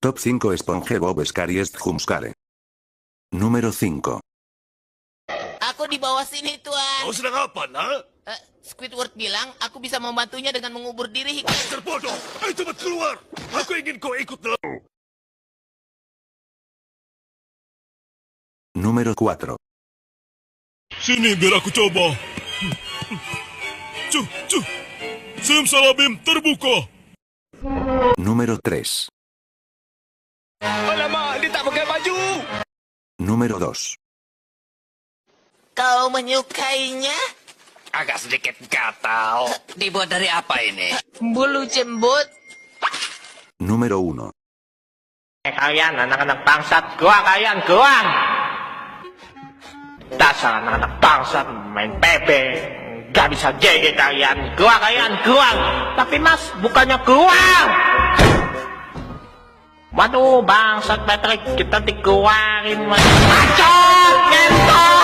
Top 5 SpongeBob SquarePants Jumskare. Número 5. Aku di bawah sini, Tuan. Kau sedang apa, nak? Squidward bilang aku bisa membantunya dengan mengubur diri. Terbodoh! Ayo cepat keluar! Aku ingin kau ikut dalam... Número 4. Sini biar aku coba. Cuh. Simsalabim terbuka. Número 3. Alamak, dia tak pakai baju. Número 2. Kau menyukainya? Agak sedikit gatal. Dibuat dari apa ini? Bulu jembut. Número 1. Kalian anak-anak bangsat, gua. Dasar anak-anak bangsat main PB. Gak bisa GG kalian, gua. Tapi mas, bukannya gua. Waduh, bangsat Patrick, kita dikeluarin mas. Acot, ngentot.